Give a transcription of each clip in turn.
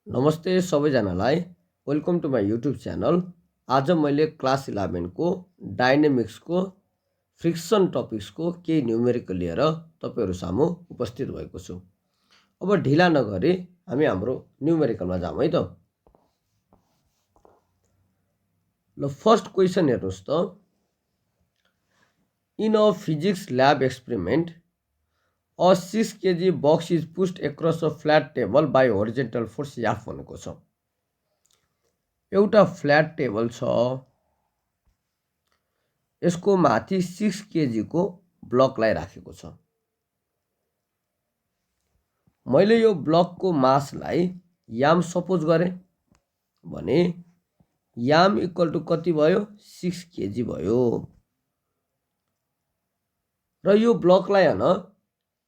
नमस्ते सबैजनालाई welcome to my YouTube channel. आज मैले क्लास 11 को डाइनामिक्सको फ्रिक्सन टपिक्सको केही न्युमेरिकल लिएर तपाईँहरू सामु उपस्थित भएको छु। अब ढिला नगरी हामी हाम्रो न्युमेरिकलमा जाउँ है त। ल फर्स्ट क्वेसन हेर्नुस् त। In a physics lab experiment a 6 kg box is pushed across a flat table by horizontal force F भनेको छ। एउटा फ्ल्याट टेबल छ, यसको माथि 6 kg को ब्लकलाई राखेको छ। मैले यो ब्लकको मासलाई याम सपोज गरे भने याम इक्वल टु कति भयो, 6 kg भयो। र यो ब्लकलाई हैन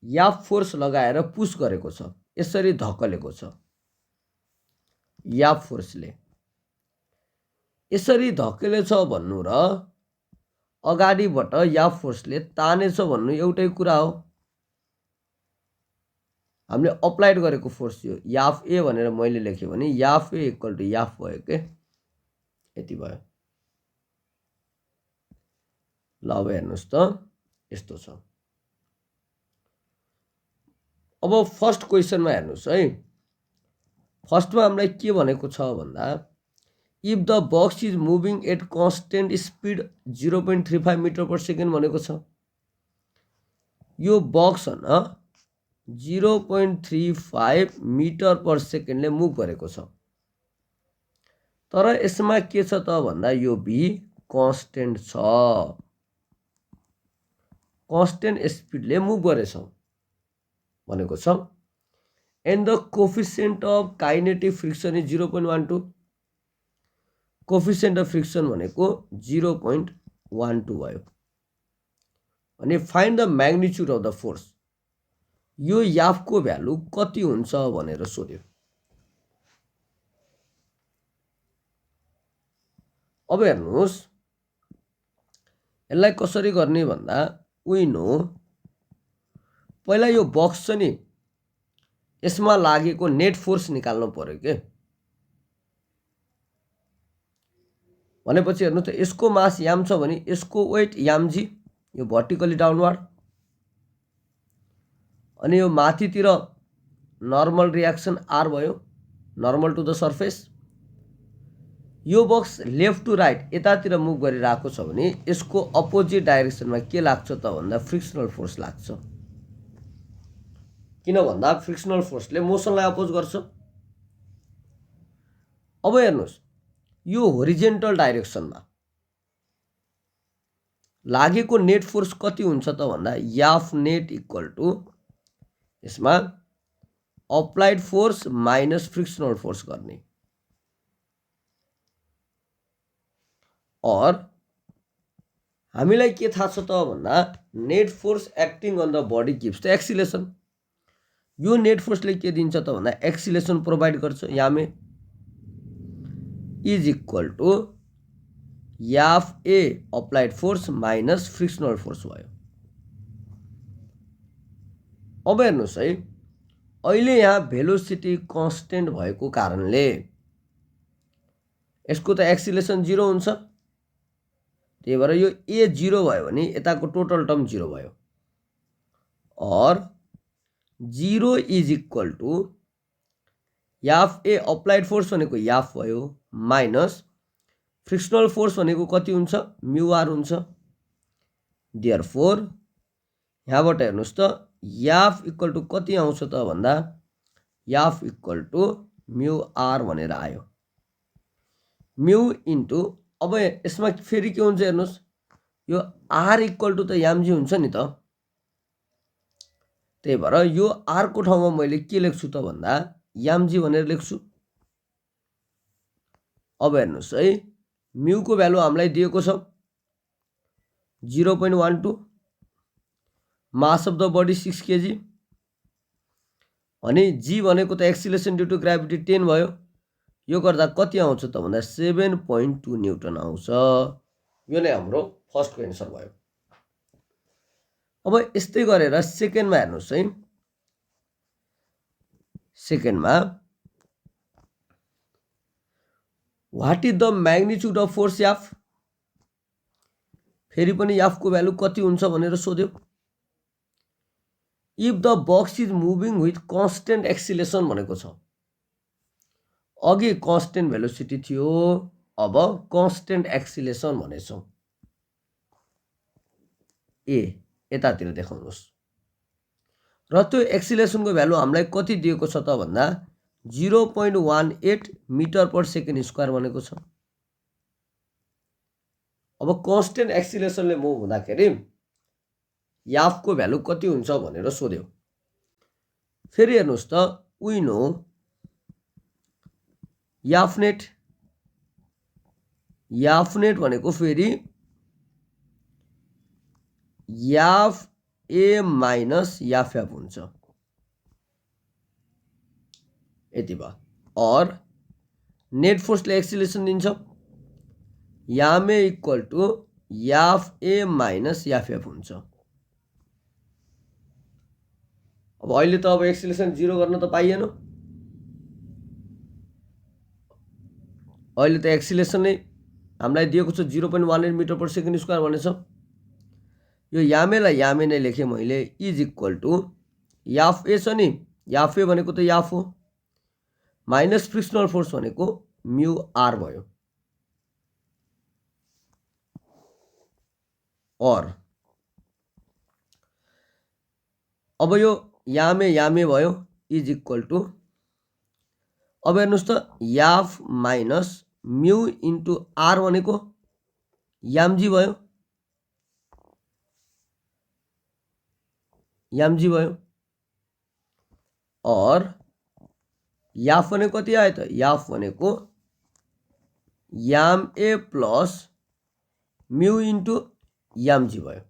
याफ फोर्स लगाएर पुश गरेको छ, यसरी धकेलेको छ। याफ फोर्सले यसरी धकेलेछ भन्नु र अगाडिबाट याफ फोर्सले तानेछ भन्नु एउटै कुरा हो। हामीले अप्लाइड गरेको फोर्स यो याफ ए भनेर मैले लेखेँ भने याफ ए इक्वल टु याफ भयो के, यति भयो। ल अब हेर्नुस् त, यस्तो छ। अब फर्स्ट क्वेसनमा हेर्नुस् है। फर्स्टमा हामीलाई के भनेको छ भन्दा if the box is moving at constant speed 0.35 metre per second भनेको छ। यो बक्स हैन 0.35 मिटर पर सेकेन्डले मुभ गरेको छ। तर यसमा के छ त भन्दा यो भी कन्स्टेन्ट छ, कन्स्टेन्ट स्पिडले मुभ गरेछ भनेको छ। And the coefficient of kinetic friction is 0.12। Coefficient of friction भनेको 0.12 भयो। अनि find the magnitude of the force, यो याफको भ्यालु कति हुन्छ भनेर सोध्यो। अब हेर्नुहोस् यसलाई कसरी गर्ने भन्दा वी नो पहिला यो बक्स छ नि, यसमा लागेको नेट फोर्स निकाल्नु पर्यो के। भनेपछि हेर्नु त यसको मास याम छ भने यसको वेट याम जी, यो भर्टिकली डाउनवार्ड। अनि यो माथितिर नर्मल रियाक्सन आर भयो, नर्मल टु द सर्फेस। यो बक्स लेफ्ट टु राइट यतातिर मुभ गरिरहेको छ भने यसको अपोजिट डाइरेक्सनमा के लाग्छ त भन्दा फ्रिक्सनल फोर्स लाग्छ। किन भन्दा फ्रिक्सनल फोर्सले मोसनलाई अपोज गर्छ। अब हेर्नुस् यो होरिजेन्टल डाइरेक्सनमा लागेको नेट फोर्स कति हुन्छ त भन्दा याफ नेट इक्वल टु यसमा applied force minus frictional force गर्ने। और हामीलाई के थाहा छ त भन्दा net force acting on the body gives the acceleration. यो नेट फोर्सले के दिन्छ त भन्दा एक्सिलेसन प्रोभाइड गर्छ। M A is equal to F A applied force minus frictional force भयो। अब हेर्नुहोस् है, अहिले यहाँ भेलोसिटी कन्स्टेन्ट भएको कारणले यसको त एक्सिलेसन 0 हुन्छ। त्यही भएर यो ए 0 भयो भने यताको टोटल टर्म 0 भयो। और 0 is equal to F A applied force भनेको याफ भयो माइनस फ्रिक्सनल फोर्स भनेको कति हुन्छ, म्यु आर हुन्छ। देयरफोर यहाँबाट हेर्नुहोस् त याफ इक्वल टु कति आउँछ त भन्दा याफ इक्वल टु म्यु आर भनेर आयो। म्यु इन्टु अब यसमा फेरि के हुन्छ हेर्नुहोस्, यो आर इक्वल टु त यामजी हुन्छ नि त। त्यही भएर यो आर को ठाउँमा मैले के लेख्छु त भन्दा यामजी भनेर लेख्छु। अब हेर्नुहोस् है, म्युको भ्यालु हामीलाई दिएको छ 0.12, mass of the body 6 kg। अनि जी भनेको त एक्सिलेसन ड्यु टु ग्राभिटी 10 भयो। यो गर्दा कति आउँछ त भन्दा 7.2 न्युटन आउँछ। यो नै हाम्रो फर्स्ट एन्सर भयो। अब यस्तै गरेर सेकेन्डमा हेर्नुहोस् है। सेकेन्डमा what is the magnitude of force F, फेरि पनि याफको भ्यालु कति हुन्छ भनेर सोध्यो। If the box is moving with constant acceleration भनेको छ। अघि कन्स्टेन्ट भेलोसिटी थियो, अब कन्स्टेन्ट एक्सिलेसन भनेछौँ। ए यतातिर देखाउनुहोस्। र त्यो एक्सिलेसनको भ्यालु हामीलाई कति दिएको छ त भन्दा 0.18 मिटर पर सेकेन्ड स्क्वायर भनेको छ। अब कन्स्टेन्ट एक्सिलेसनले मुभ हुँदाखेरि याफको भ्यालु कति हुन्छ भनेर सोध्यो। फेरि हेर्नुहोस् त, वी नो याफ नेट भनेको फेरि याफ ए माइनस याफ एफ हुन्छ, यति भयो। और नेट फोर्सले एक्सिलेसन दिन्छ, M A equal to F A minus F F हुन्छ। अब अहिले त अब एक्सिलेसन 0 गर्न त पाइएन, अहिले त एक्सिलेसन नै हामीलाई दिएको छ 0.18 मिटर पर सेकेन्ड स्क्वायर भनेछ। यो यामेलाई यामे नै लेखेँ मैले, इज इक्वल टु याफ ए छ नि, याफ ए भनेको त याफ हो, माइनस फ्रिक्सनल फोर्स भनेको म्यु आर भयो। और अब यो यामे भयो, इज इक्वल टु, अब हेर्नुहोस् त, याफ माइनस म्यु इन्टु आर भनेको यामजी भयो, यामजी भयो। और याफ भनेको कति आयो त, याफ भनेको याम ए प्लस म्यु इन्टु यामजी भयो।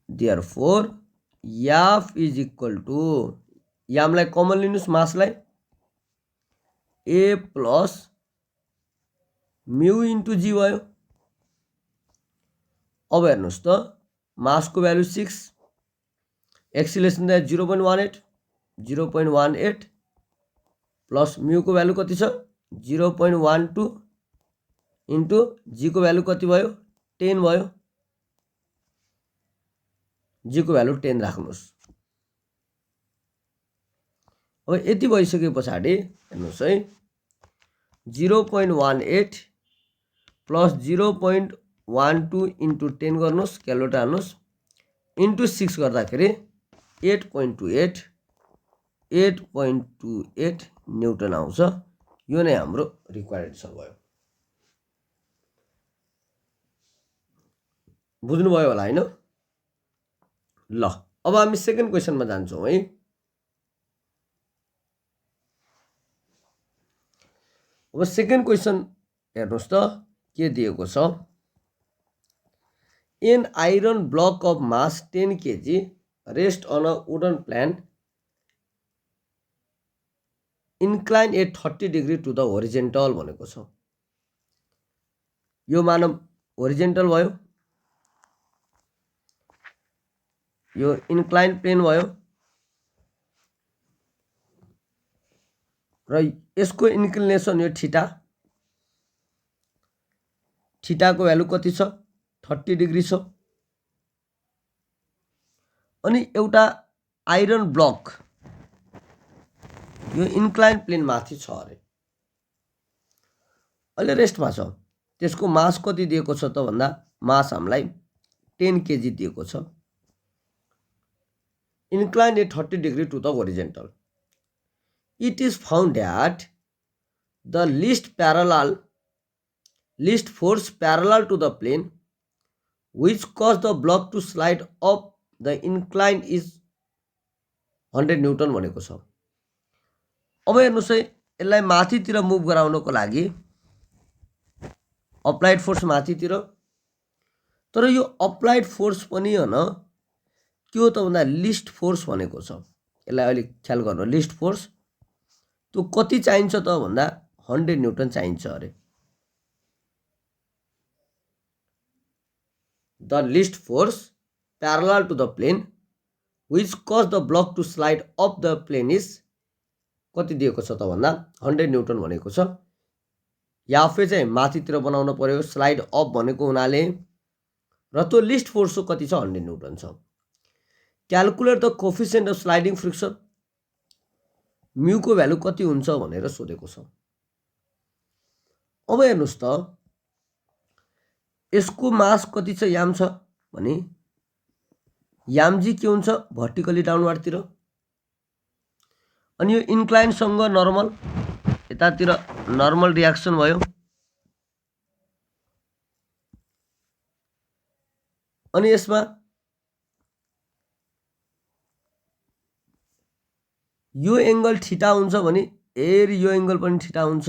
Therefore F is equal to, यामलाई कमन लिनुहोस्, मासलाई ए प्लस म्यु इन्टु जी भयो। अब हेर्नुहोस् त, मासको भ्यालु 6, एक्सिलेसन द 0.18 प्लस म्युको भ्यालु कति छ 0.12 इन्टु जीको भ्यालु कति भयो 10 भयो। जीको भ्यालु 10 राख्नुहोस्। अब यति भइसके पछाडि हेर्नुहोस् है, 0.18 प्लस 0.12 इन्टु 10 गर्नुहोस्, क्यालकुलेटर हाल्नुहोस्, इन्टु 6 गर्दाखेरि 8.28 न्युटन आउँछ। यो नै हाम्रो रिक्वायर्ड एन्सर भयो। बुझ्नुभयो होला हैन? ल अब हामी सेकेन्ड क्वेसनमा जान्छौँ है। अब सेकेन्ड क्वेसन हेर्नुहोस् त के दिएको छ। An iron block of mass 10 kg rest on a wooden plane incline at 30 degree to the horizontal भनेको छ। यो मानव होरिजेन्टल भयो, यो इन्क्लाइन प्लेन भयो र यसको इन्क्लिनेसन यो थीटा, थीटाको भ्यालु कति छ 30 डिग्री छ। अनि एउटा आइरन ब्लक यो इन्क्लाइन प्लेन माथि छ अरे, अहिले रेस्टमा छ। त्यसको मास कति दिएको छ त भन्दा मास हामीलाई 10 kg दिएको छ। Incline at 30 degree to the horizontal. It is found that the least force parallel to the plane which caused the block to slide up the incline is 100 Newton भनेको छ। अब हेर्नुहोस् है, यसलाई माथितिर मुभ गराउनको लागि अप्लाइड फोर्स माथितिर, तर यो अप्लाइड फोर्स पनि हैन के हो त भन्दा लिस्ट फोर्स भनेको छ। यसलाई अलि ख्याल गर्नु, लिस्ट फोर्स त्यो कति चाहिन्छ त भन्दा 100 न्युटन चाहिन्छ अरे। The least force parallel to the plane which cause the block to slide up the plane is कति दिएको छ त भन्दा 100 न्युटन भनेको छ। याफे चाहिँ माथितिर बनाउन पर्यो, स्लाइड अप भनेको हुनाले, र त्यो लिस्ट फोर्सको कति छ 100 न्युटन छ। Calculate the coefficient of sliding friction, म्युको भ्यालु कति हुन्छ भनेर सोधेको छ। अब हेर्नुस् त यसको मास कति छ, याम छ भने याम जी के हुन्छ भर्टिकली डाउनवार्डतिर, अनि यो इन्क्लाइनसँग नर्मल यतातिर नर्मल रियाक्सन भयो, अनि यसमा यो एंगल थीटा हुन्छ भने यो एंगल पनि थीटा हुन्छ।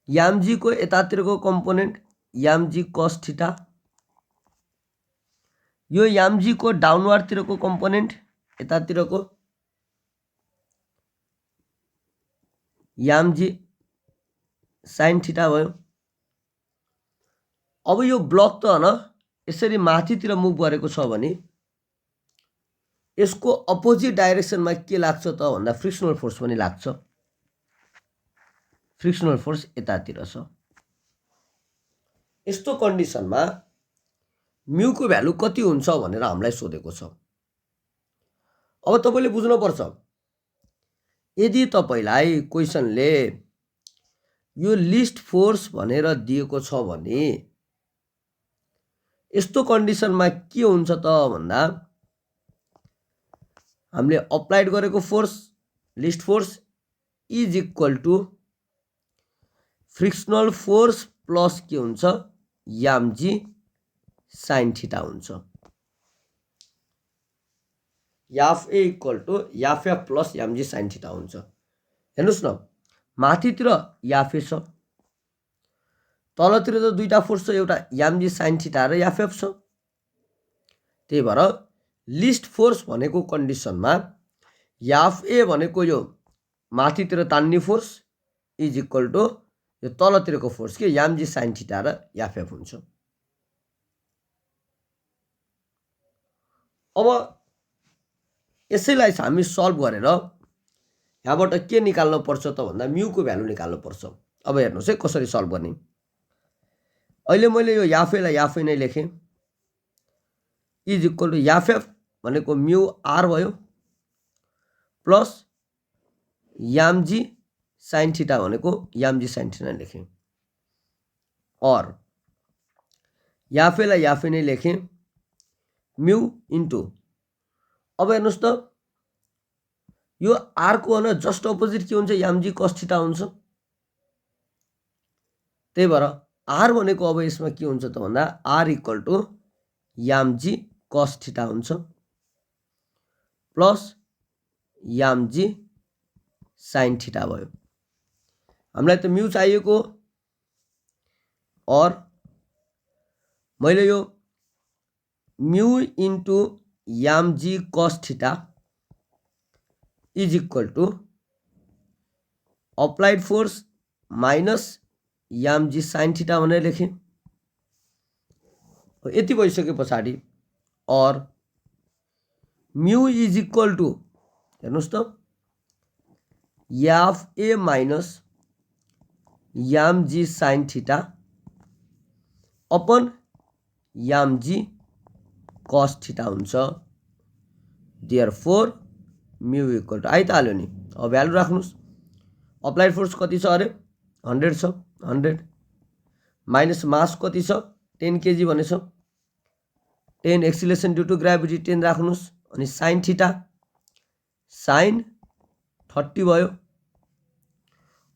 याम जी को यतातिरको कम्पोनेन्ट याम जी कस थीटा, यो याम जी को डाउनवार्डतिरको कम्पोनेन्ट यतातिरको याम जी साइन थीटा भयो। अब यो ब्लक त हैन यसरी माथितिर मुभ गरेको छ भने यसको अपोजिट डाइरेक्सनमा के लाग्छ त भन्दा फ्रिक्सनल फोर्स पनि लाग्छ। फ्रिक्सनल फोर्स यतातिर छ। यस्तो कन्डिसनमा म्युको भ्यालु कति हुन्छ भनेर हामीलाई सोधेको छ। अब तपाईले बुझ्नु पर्छ, यदि तपाईलाई क्वेशनले यो लिस्ट फोर्स भनेर दिएको छ भने यस्तो कन्डिसनमा के हुन्छ त भन्दा हामीले अप्लाइड गरेको force least force is equal to frictional force plus के हुन्छ याम जी साइन थीटा हुन्छ। F A equal to F F plus M G sine theta हुन्छ। हेर्नुस् न माथितिर याफ ए छ, तलतिर त दुईटा फोर्स छ, एउटा याम जी साइन थीटा र याफ एफ छ। त्यही भएर लिस्ट फोर्स भनेको कन्डिसनमा याफ ए भनेको यो माथितिर तान्ने फोर्स इज इक्वल टु यो तलतिरको फोर्स के याम जी साइन थीटा र याफ एफ हुन्छ। अब यसैलाई हामी सल्भ गरेर यहाँबाट के निकाल्नु पर्छ त भन्दा म्युको भ्यालु निकाल्नु पर्छ। अब हेर्नुस् है कसरी सल्भ गर्ने। अहिले मैले यो याफ ए लाई याफ ए नै लेखेँ, is equal to F F भनेको म्यु आर भयो plus M G sine theta भनेको याम जी साइन थीटा लेखेँ, और याफ ए लाई याफ ए नै लेखेँ म्यु इन्टु, अब हेर्नुस् त यो आर को हैन जस्ट अपोजिट के हुन्छ याम जी कस थीटा हुन्छ। त्यही भएर आर भनेको अब यसमा के हुन्छ त भन्दा R equal to M G cos theta हुन्छ plus M G sine theta भयो। हामीलाई त म्यु चाहिएको, और मैले यो म्यु into M G cos theta is equal to applied force minus M G sine theta भनेर लेखेँ। यति भइसके पछाडि और म्यु इज इक्वल टु हेर्नुस् त F A minus M G sine theta upon yam G cos theta हुन्छ। देयरफोर म्यु इक्वल टु आइहाल्यो नि। अब भ्यालु राख्नुस्, अप्लाइड फोर्स कति छ अरे 100 छ, 100 माइनस मास कति छ 10 kg भनेछ, 10 एक्सिलेरेसन ड्यू टु ग्राभिटी 10 राख्नुस्, अनि साइन थीटा साइन 30 भयो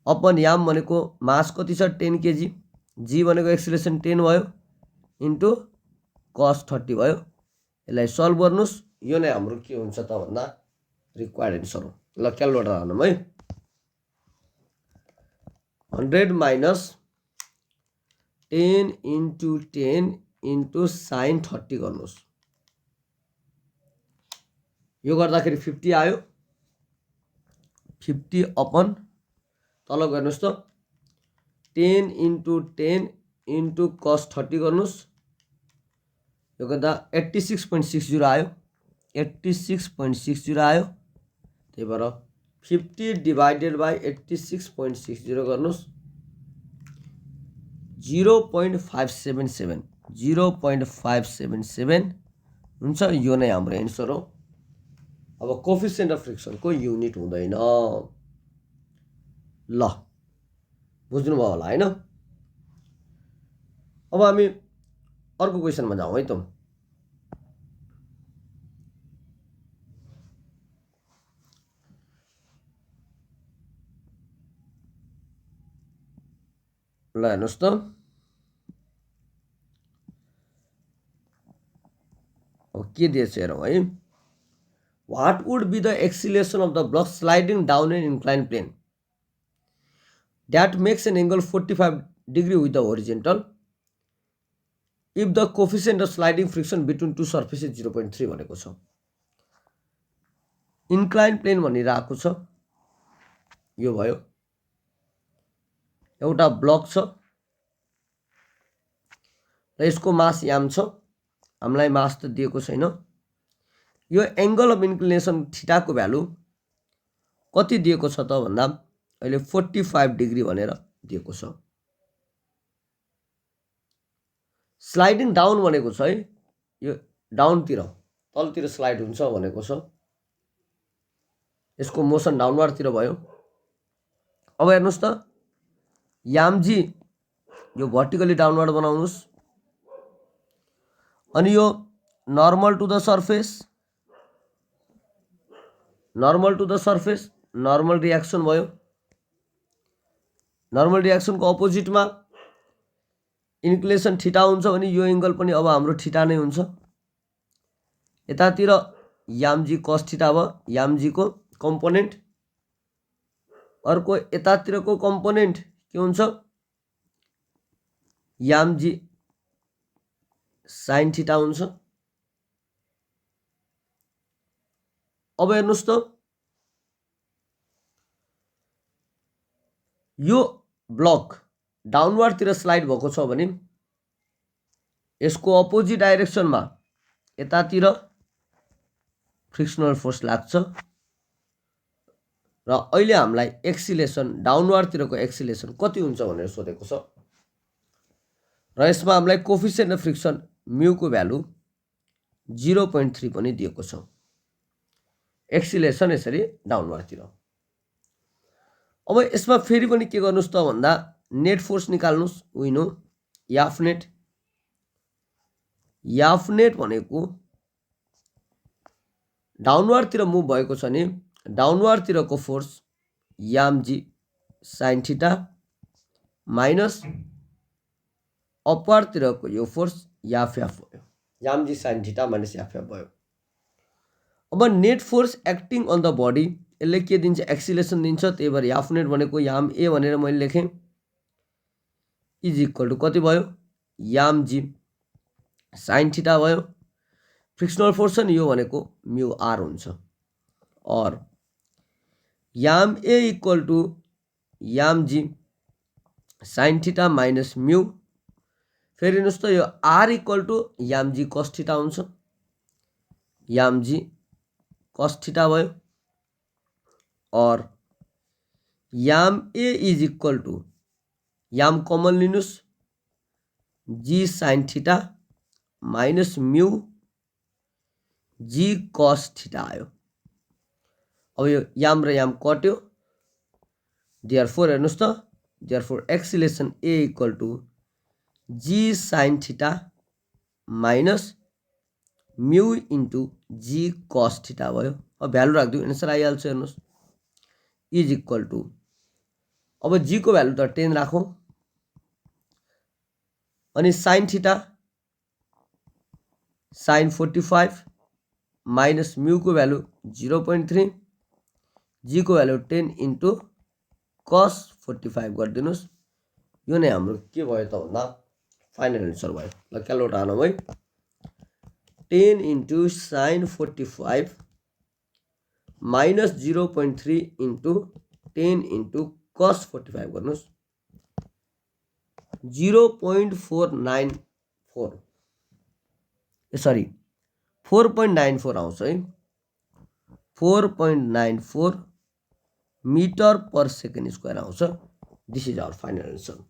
अपन याम भनेको मास कति छ 10 kg, जी भनेको एक्सिलेरेसन 10 भयो इन्टु कस 30 भयो। यसलाई सल्भ गर्नुस्, यो नै हाम्रो के हुन्छ त भन्दा रिक्वायर्ड एन्सर हो। ल क्यालकुलेटर हाल्नु है, 100 माइनस 10 इन्टु 10 इन्टु साइन 30 गर्नुस्, यो गर्दाखेरि 50 आयो। 50 अपन तल गर्नुस् त 10 इन्टु 10 इन्टु कस 30 गर्नुस्, यो गर्दा 86.60 आयो, 86.60 आयो। त्यही भएर 50 डिवाइडेड बाई 86.60 गर्नुहोस् 0.577 0.577 हुन्छ। यो नै हाम्रो एन्सर हो। अब कोफिसिएन्ट अफ फ्रिक्सनको युनिट हुँदैन। ल बुझ्नुभयो होला हैन। अब हामी अर्को क्वेसनमा जाउँ है त। ल हेर्नुहोस् त, अब के दिएछ हेरौँ है। What would be the acceleration of the block sliding down an inclined plane that makes an angle 45 degree with the horizontal if the coefficient of sliding friction between two surfaces 0.3 भनेको छ। इन्क्लाइन प्लेन भनिरहेको छ। यो भयो, एउटा block छ र यसको मास याम छ। हामीलाई मास त दिएको छैन। यो एंगल अफ इन्क्लिनेसन थीटाको भ्यालु कति दिएको छ त भन्दा अहिले 45 डिग्री भनेर दिएको छ। स्लाइडिङ डाउन भनेको छ है, यो डाउनतिर तलतिर स्लाइड हुन्छ भनेको छ। यसको मोसन डाउनवार्डतिर भयो। अब हेर्नुहोस् त, यामजी यो भर्टिकली डाउनवार्ड बनाउनुस्, अनि यो normal to the surface, normal to the surface, normal reaction भयो। नर्मल रियाक्सनको अपोजिटमा इन्क्लिनेसन थीटा हुन्छ भने यो एंगल पनि अब हाम्रो थीटा नै हुन्छ। यतातिर यामजी कस थीटा भयो, यामजीको कम्पोनेन्ट। अर्को यतातिरको कम्पोनेन्ट के हुन्छ, यामजी साइन थीटा हुन्छ। अब हेर्नुहोस् त, यो ब्लक डाउनवार्डतिर स्लाइड भएको छ भने यसको अपोजिट डाइरेक्सनमा यतातिर फ्रिक्सनल फोर्स लाग्छ र अहिले हामीलाई एक्सिलेसन डाउनवार्डतिरको एक्सिलेसन कति हुन्छ भनेर सोधेको छ र यसमा हामीलाई कोफिसिएन्ट अफ फ्रिक्सन म्युको भ्यालु 0.3 पनि दिएको छ। एक्सिलेसन यसरी डाउनवार्डतिर। अब यसमा फेरि पनि के गर्नुस् त भन्दा नेट फोर्स निकाल्नुस्। We know F net. F net भनेको डाउनवार्डतिर मुभ भएको छ नि डाउनवार्डतिरको force M G sine theta minus अपवार्डतिरको यो फोर्स याफ भयो। M G sine theta minus F भयो। अब net force acting on the body यसले के दिन्छ, एक्सिलेसन दिन्छ। त्यही भएर याफ नेट भनेको याम ए भनेर मैले लेखेँ इज इक्वल टु कति भयो, यामजी साइन थीटा भयो। फ्रिक्सनल फोर्स नि यो भनेको म्यू आर हुन्छ। और M A equal to M G sine theta minus mu. फेरि हेर्नुहोस् त, यो आर इक्वल टु यामजी कस थीटा हुन्छ। यामजी कस थीटा भयो। और M A is equal to M common लिनुस् G sine theta minus mu G cos theta आयो। अब यो याम र याम कट्यो। देयरफोर हेर्नुहोस् त, therefore acceleration A equal to G sine theta minus mu into G cos theta भयो। अब भ्यालु राखिदिउँ, एन्सर आइहाल्छ। हेर्नुहोस् इज इक्वल टू, अब जी को भ्यालु त 10 राखौँ, अनि sine theta sine 45 minus mu को भ्यालु 0.3, जी को भ्यालु 10 इन्टु कस 45 गरिदिनुहोस्। यो नै हाम्रो के भयो त भन्दा फाइनल एन्सर भयो। ल क्यालकुलेटर हानौँ है। 10 into sine 45 minus 0.3 into 10 into cos 45 गर्नुहोस्। 0.494 सरी 4.94 आउँछ है। 4.94 मिटर पर सेकेन्ड स्क्वायर आउँछ। This is our final answer.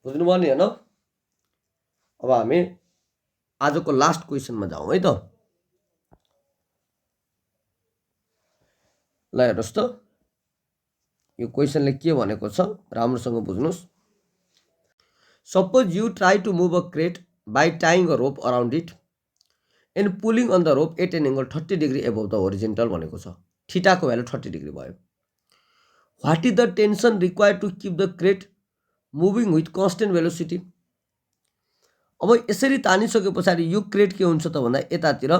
बुझ्नुभयो नि होइन? अब हामी आजको लास्ट क्वेसनमा जाउँ है त। ल हेर्नुहोस् त, यो क्वेसनले के भनेको छ राम्रोसँग बुझ्नुहोस्। Suppose you try to move a crate by tying a rope around it and pulling on the rope at an angle 30 degree above the horizontal भनेको छ। थीटाको भ्यालु 30 डिग्री भयो। What is the tension required to keep the crate moving with constant velocity. अब यसरी तानिसके पछाडि यो crate के हुन्छ त भन्दा यतातिर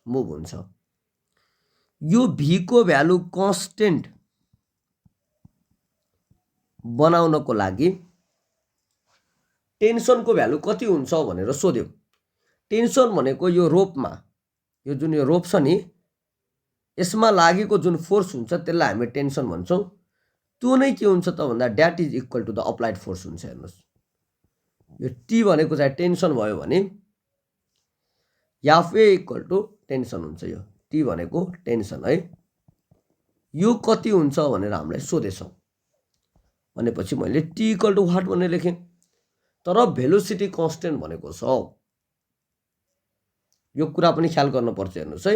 मुभ हुन्छ। यो भी को भ्यालु कन्स्टेन्ट बनाउनको लागि टेन्सनको भ्यालु कति हुन्छ भनेर सोध्यो। टेन्सन भनेको यो रोपमा, यो जुन यो रोप छ नि, यसमा लागेको जुन फोर्स हुन्छ त्यसलाई हामी टेन्सन भन्छौँ। त्यो नै के हुन्छ त भन्दा that is equal to the applied force हुन्छ। हेर्नुहोस्, यो टी भनेको चाहिँ टेन्सन भयो भने F A equal to tension हुन्छ। यो टी भनेको टेन्सन है। यो कति हुन्छ भनेर हामीलाई सोधेछ भनेपछि मैले टी इक्वल टु वाट भनेर लेखेँ। तर भेलोसिटी कन्स्टेन्ट भनेको छ, यो कुरा पनि ख्याल गर्नुपर्छ। हेर्नुहोस् है,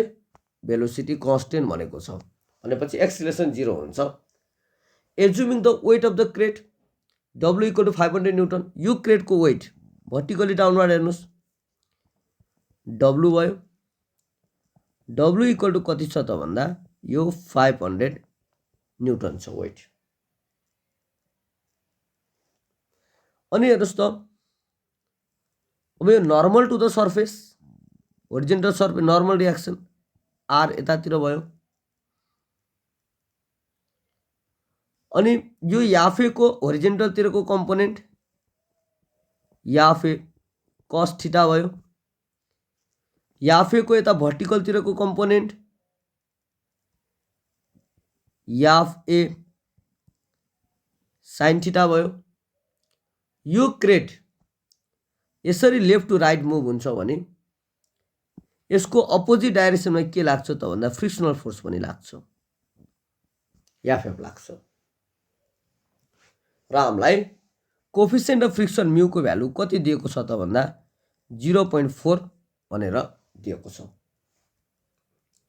भेलोसिटी कन्स्टेन्ट भनेको छ भनेपछि एक्सिलेरेसन 0 हुन्छ। Assuming the weight of the crate W equal to 500 newton. यो क्रेटको वेट भर्टिकली डाउनवार्ड हेर्नुहोस्, डब्लु भयो। डब्लु इक्वल टु कति छ त भन्दा यो 500 न्युटन छ वेट। अनि हेर्नुहोस् त, अब यो normal to the surface, horizontal surface normal reaction R यतातिर भयो। अनि यो याफे को होरिजेन्टलतिरको कम्पोनेन्ट याफे कस थीटा भयो। याफे को यता भर्टिकलतिरको कम्पोनेन्ट याफ ए साइन थीटा भयो। यो क्रेट यसरी लेफ्ट टु राइट मुभ हुन्छ भने यसको अपोजिट डाइरेक्सनमा के लाग्छ त भन्दा फ्रिक्सनल फोर्स पनि लाग्छ, एफएफ लाग्छ। र हामीलाई कोफिसिएन्ट अफ फ्रिक्सन म्यू को भ्यालु कति दिएको छ त भन्दा 0.4 भनेर दिएको छ।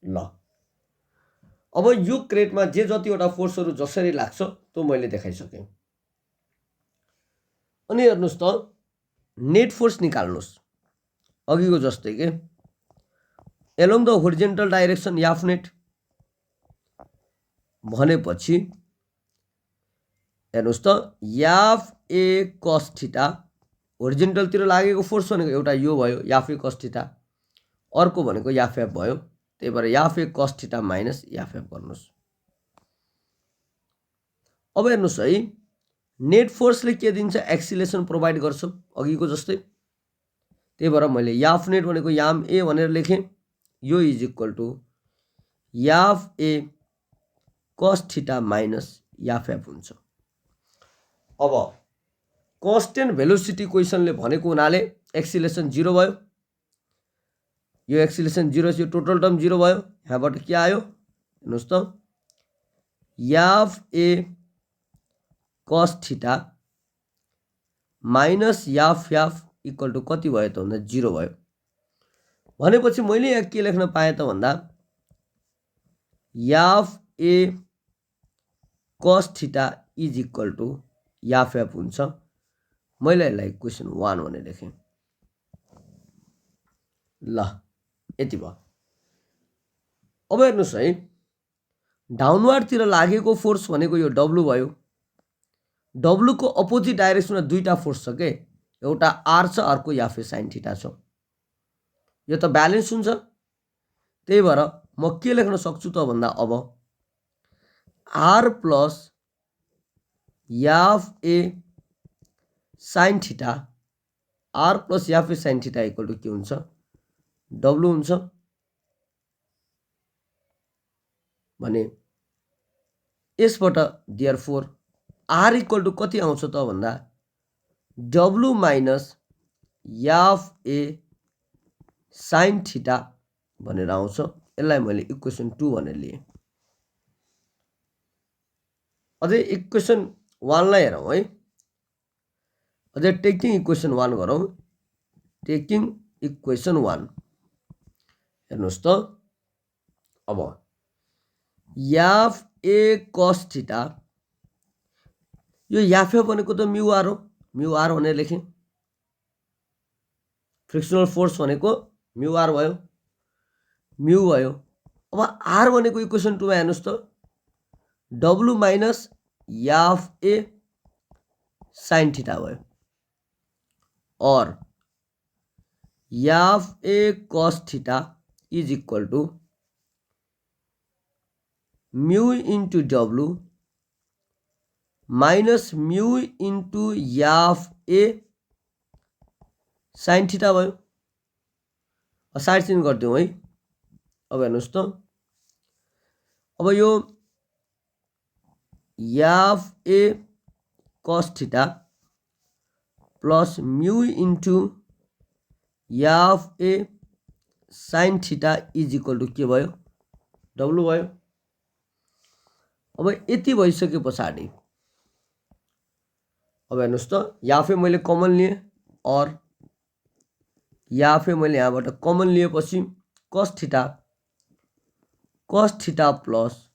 ल अब यो क्रेटमा जे जतिवटा फोर्सहरू जसरी लाग्छ त्यो मैले देखाइसकेँ। अनि हेर्नुहोस् त, नेट फोर्स निकाल्नुहोस् अघिको जस्तै के along the horizontal direction F net भनेपछि हेर्नुहोस् त, याफ ए कस थीटा होरिजेन्टलतिर लागेको फोर्स भनेको एउटा यो भयो याफ ए कस थीटा, अर्को भनेको याफ एफ भयो। त्यही भएर याफ A cos theta minus F F गर्नुहोस्। अब हेर्नुहोस् है, नेट फोर्सले के दिन्छ, एक्सिलेरेसन प्रोभाइड गर्छ अघिको जस्तै। त्यही भएर मैले याफ नेट भनेको याम ए भनेर लेखेँ। यो is equal to F A cos theta minus F F हुन्छ। अब कन्स्टेन्ट भेलोसिटी क्वेसनले भनेको हुनाले एक्सिलेरेसन 0 भयो। यो एक्सिलेरेसन 0, यो टोटल टर्म 0 भयो। यहाँबाट के आयो हेर्नुहोस् त, F A cos theta minus F F equal to कति भयो त भन्दा 0 भयो। भनेपछि मैले यहाँ के लेख्न पाएँ त भन्दा F A cos theta is equal to F F हुन्छ। मैले यसलाई क्वेसन 1 भनेर लेखेँ। ल यति भयो। अब हेर्नुहोस् है, डाउनवार्डतिर लागेको फोर्स भनेको यो डब्लु भयो। डब्लु को अपोजिट डाइरेक्सनमा दुईटा फोर्स छ के, एउटा आर छ अर्को याफे साइन थीटा छ। यो त ब्यालेन्स हुन्छ। त्यही भएर म के लेख्न सक्छु त भन्दा अब R plus F A sine theta, R plus F A sine theta equal to के हुन्छ, डब्लु हुन्छ। भने यसबाट देयरफोर आर इक्वल टु कति आउँछ त भन्दा W minus F A sine theta भनेर आउँछ। यसलाई मैले इक्वेसन 2 भनेर लिए। अझै इक्वेसन 1 लाई हेरौँ है। अझै टेकिङ इक्वेसन 1 गरौँ। टेकिङ इक्वेसन 1 हेर्नुहोस् त। अब याफ ए कस थीटा, यो याफ ए भनेको त म्यू आर हो, म्यू आर भनेर लेखेँ। फ्रिक्सनल फोर्स भनेको म्यू आर भयो, म्यू भयो। अब आर भनेको इक्वेसन 2 मा हेर्नुहोस् त, W minus F A sine theta भयो, और F A cos theta is equal to mu into W minus mu into F A sine theta भयो। साइड चेन्ज गरिदिउँ है। अब हेर्नुहोस् त, अब यो F A cos theta plus mu into F A sine theta is equal to के भयो, डब्लु भयो। अब यति भइसके पछाडि अब हेर्नुहोस् त, याफ ए मैले कमन लिएँ, और याफ ए मैले यहाँबाट कमन लिएपछि cos theta plus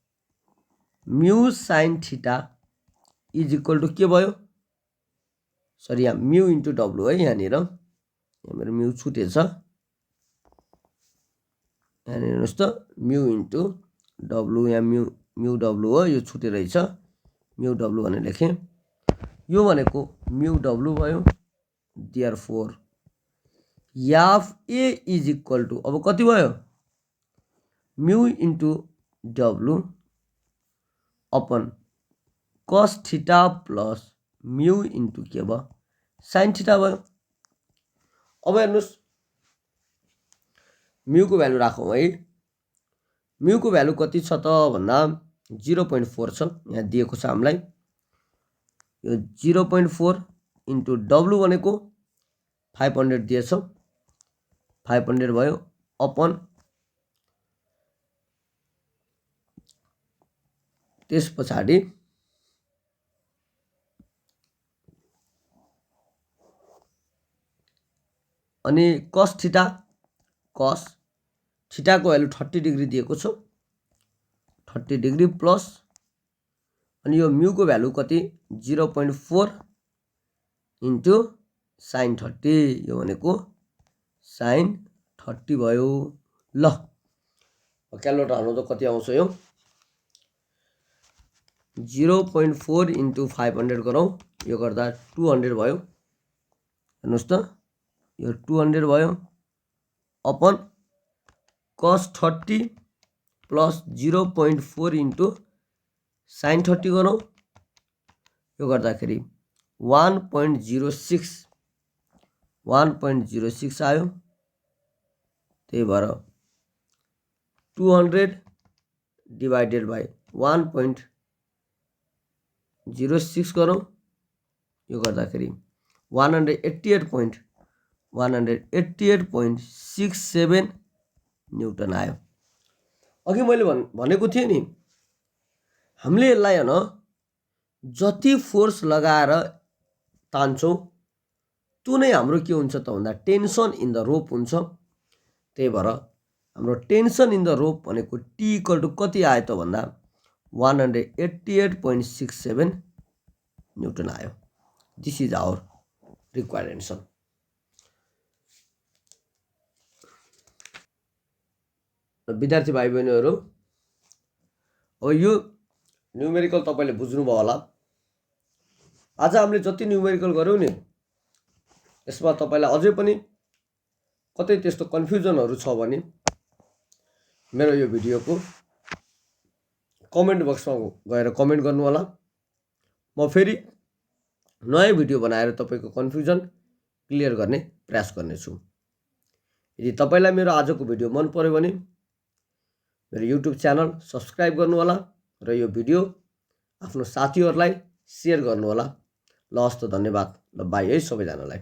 mu sine theta is equal to के भयो, सरी यहाँ म्यू इंटू डब्लु है। यहाँनिर मेरो म्यू छुटेछ, यहाँनिर हेर्नुहोस् त, म्यू इंटू डब्लु, यहाँ म्यू डब्लु हो, यो छुटे रहेछ, म्यू डब्लु भनेर लेखेँ। यो भनेको म्यू डब्लु भयो। Therefore F A is equal to अब कति भयो, mu into W upon cos theta plus mu into के भयो, साइन थीटा भयो। अब हेर्नुहोस्, म्यू को भ्यालु राखौँ है। म्यू को भ्यालु कति छ त भन्दा 0.4 छ, यहाँ दिएको छ हामीलाई। यो 0.4 इंटू डब्लु भनेको 500 दिएछ, 500 भयो, अपन त्यस पछाडि अनि कस थीटाको भ्यालु 30 डिग्री दिएको छ, 30 डिग्री प्लस अनि यो म्यू को भ्यालु कति 0.4 इंटू साइन 30, यो भनेको साइन 30 भयो। ल क्यालकुलेटर हाल्नु त कति आउँछ यो, 0.4 इंटू 500 गरौँ, यो गर्दा 200 भयो। हेर्नुहोस् त, यो 200 भयो, अपन कस 30 प्लस 0.4 इंटू साइन 30 गरौँ, यो गर्दाखेरि 1.06 आयो। त्यही भएर 200 डिवाइडेड बाई 1.06 गरौँ, यो गर्दाखेरि 188.67 न्युटन आयो। अघि मैले भनेको थिएँ नि, हामीले यसलाई हैन जति फोर्स लगाएर तान्छौँ त्यो नै हाम्रो के हुन्छ त भन्दा टेन्सन इन द रोप हुन्छ। त्यही भएर हाम्रो टेन्सन इन द रोप भनेको टी इक्वल टू कति आयो त भन्दा 188.67 न्युटन आयो। This is our required answer. विद्यार्थी भाइ बहिनीहरू, अब यो न्युमेरिकल तपाईले बुझ्नुभयो होला। आज हामीले जति न्युमेरिकल गर्यौं नि, यसमा तपाईलाई अझै पनि कतै त्यस्तो कन्फ्युजनहरु छ भने मेरो यो भिडियोको कमेन्ट बक्समा गएर कमेन्ट गर्नु होला। म फेरि नयाँ भिडियो बनाएर तपाईको कन्फ्युजन क्लियर गर्ने प्रयास गर्नेछु। यदि तपाईलाई मेरो आजको भिडियो मन पर्यो भने मेरो युट्युब च्यानल सब्स्क्राइब गर्नु होला र यो भिडियो आफ्नो साथीहरुलाई शेयर गर्नु होला। ल हस्त, धन्यवाद। ल बाइ है सबैजनालाई।